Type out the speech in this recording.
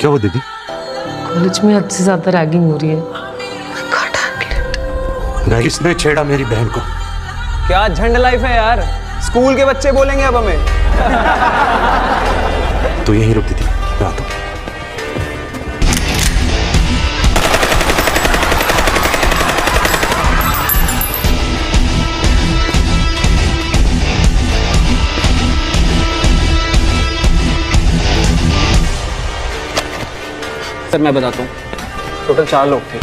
क्या हुआ दीदी? कॉलेज में हद से ज्यादा रैगिंग हो रही है। किसने छेड़ा मेरी बहन को? क्या झंड लाइफ है यार, स्कूल के बच्चे बोलेंगे अब हमें। तो यहीं रुक दीदी, मैं आता हूं। सर मैं बताता हूँ, टोटल 4 लोग थे।